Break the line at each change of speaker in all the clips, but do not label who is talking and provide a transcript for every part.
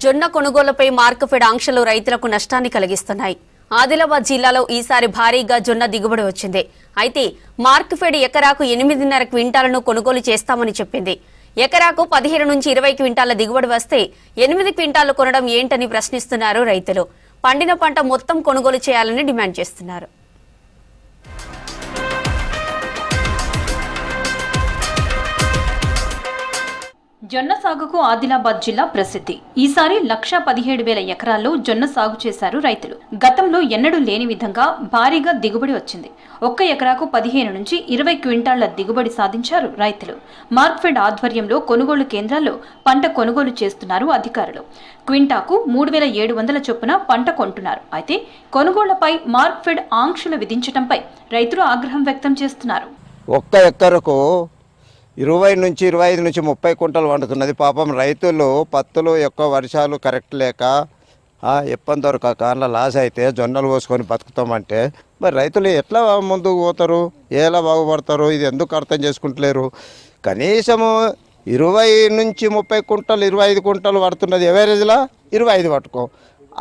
జొన్న కొనుగోలుపై మార్కెఫెడ్ ఆంక్షలు రైతులకు నష్టాన్ని కలిగిస్తున్నాయి. ఆదిలాబాద్ జిల్లాలో ఈసారి భారీగా జొన్న దిగుబడి వచ్చింది. అయితే మార్కెఫెడ్ ఎకరాకు 8.5 క్వింటాలను కొనుగోలు చేస్తామని చెప్పింది. ఎకరాకు 15 నుంచి 20 క్వింటాల దిగుబడి వస్తే 8 క్వింటాలు కొనడం ఏంటని ప్రశ్నిస్తున్నారు రైతులు. పండిన పంట మొత్తం కొనుగోలు చేయాలని డిమాండ్ చేస్తున్నారు.
జొన్న సాగుకు ఆదిలాబాద్ జిల్లా ప్రసిద్ధి. ఈసారి 1,17,000 ఎకరాల్లో జొన్న సాగు చేశారు రైతులు. గతంలో ఎన్నడూ లేని విధంగా భారీగా దిగుబడి వచ్చింది. ఒక్క ఎకరాకు 15 నుంచి 20 క్వింటాళ్ల దిగుబడి సాధించారు రైతులు. మార్క్ఫెడ్ ఆధ్వర్యంలో కొనుగోలు కేంద్రాల్లో పంట కొనుగోలు చేస్తున్నారు అధికారులు. క్వింటాకు 3,700 చొప్పున పంట కొంటున్నారు. అయితే కొనుగోళ్లపై మార్క్ఫెడ్ ఆంక్షలు విధించడంపై రైతులు ఆగ్రహం వ్యక్తం చేస్తున్నారు.
ఒక్క ఎకరకు 20 నుంచి 25 నుంచి 30 క్వింటాలు వండుతున్నది. పాపం రైతులు పత్తులు ఎక్కువ వర్షాలు కరెక్ట్ లేక ఎప్పని దొరకక అలా లాస్ అయితే జొన్నలు పోసుకొని బతుకుతామంటే మరి రైతులు ఎట్లా ముందుకు పోతారు, ఎలా బాగుపడతారు? ఇది ఎందుకు అర్థం చేసుకుంటలేరు? కనీసము 20 నుంచి 30 క్వింటాలు 25 క్వింటాలు పడుతున్నది. ఎవరేజ్లా 25 పట్టుకో.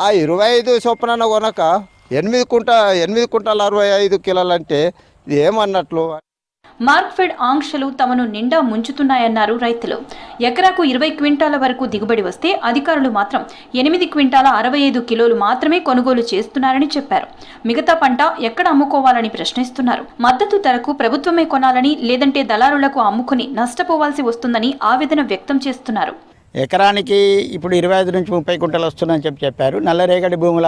ఆ 25 చొప్పున కొనక 8 క్వింటాలు 65 కిలోలు అంటే ఇది ఏమన్నట్లు?
మార్క్ఫెడ్ ఆంక్షలు తమను నిండా ముంచుతున్నాయన్నారు రైతులు. ఎకరాకు 20 క్వింటాల వరకు దిగుబడి వస్తే అధికారులు మాత్రం 8 క్వింటాల 65 కిలోలు మాత్రమే కొనుగోలు చేస్తున్నారని చెప్పారు. మిగతా పంట ఎక్కడ అమ్ముకోవాలని ప్రశ్నిస్తున్నారు. మద్దతు ధరకు ప్రభుత్వమే కొనాలని, లేదంటే దళారులకు అమ్ముకుని నష్టపోవాల్సి వస్తుందని ఆవేదన వ్యక్తం చేస్తున్నారు.
ఎకరానికి ఇప్పుడు 25 నుంచి 30 క్వింటాలు వస్తుందని చెప్పారు. నల్లరేగడి భూముల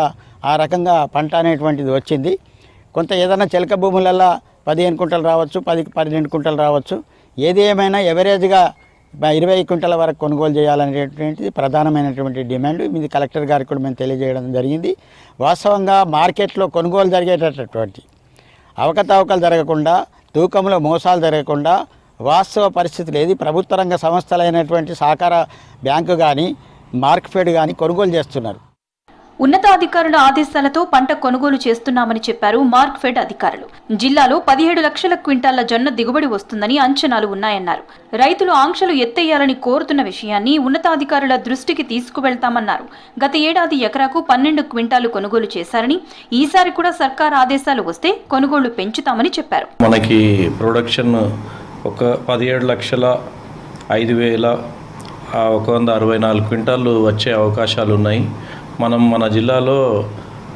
ఆ రకంగా పంట అనేటువంటిది వచ్చింది. కొంత ఏదైనా చిలక భూములల్లో 15 క్వింటాలు రావచ్చు, 12 క్వింటాలు రావచ్చు. ఏది ఏమైనా ఎవరేజ్గా 20 క్వింటాల వరకు కొనుగోలు చేయాలనేటువంటిది ప్రధానమైనటువంటి డిమాండ్. ఇది కలెక్టర్ గారికి కూడా మేము తెలియజేయడం జరిగింది. వాస్తవంగా మార్కెట్లో కొనుగోలు జరిగేటటువంటి అవకతవకలు జరగకుండా, తూకంలో మోసాలు జరగకుండా వాస్తవ పరిస్థితులు ఏది ప్రభుత్వ రంగ సంస్థలైనటువంటి సహకార బ్యాంకు కానీ మార్క్ఫెడ్ కానీ కొనుగోలు చేస్తున్నారు.
ఉన్నతాధికారుల ఆదేశాలతో పంట కొనుగోలు చేస్తున్నామని చెప్పారు మార్క్ఫెడ్ అధికారులు. జిల్లాలో 17 లక్షల క్వింటాళ్ల జొన్న దిగుబడి వస్తుందని అంచనాలు ఉన్నాయన్నారు. రైతులు ఆంక్షలు ఎత్తేయాలని కోరుతున్న విషయాన్ని ఉన్నతాధికారుల దృష్టికి తీసుకువెళ్తామన్నారు. గత ఏడాది ఎకరాకు 12 క్వింటాలు కొనుగోలు చేశారని, ఈసారి కూడా సర్కార్ ఆదేశాలు వస్తే కొనుగోళ్లు పెంచుతామని చెప్పారు.
మనకి ప్రొడక్షన్ ఒక 17,05,164 క్వింటాలు వచ్చే అవకాశాలు ఉన్నాయి. మన జిల్లాలో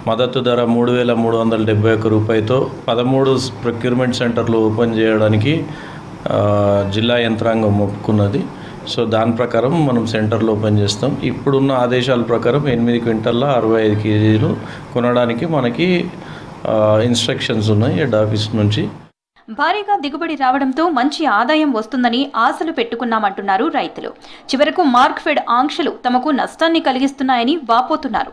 మద్దతు ధర 3,371 రూపాయలతో 13 ప్రొక్యూర్మెంట్ సెంటర్లు ఓపెన్ చేయడానికి జిల్లా యంత్రాంగం ఒప్పుకున్నది. సో దాని ప్రకారం మనం సెంటర్లు ఓపెన్ చేస్తాం. ఇప్పుడున్న ఆదేశాల ప్రకారం 8 క్వింటాల 65 కేజీలు కొనడానికి మనకి ఇన్స్ట్రక్షన్స్ ఉన్నాయి హెడ్ ఆఫీస్ నుంచి.
భారీగా దిగుబడి రావడంతో మంచి ఆదాయం వస్తుందని ఆశలు పెట్టుకున్నామంటున్నారు రైతులు. చివరకు మార్క్ఫెడ్ ఆంక్షలు తమకు నష్టాన్ని కలిగిస్తున్నాయని వాపోతున్నారు.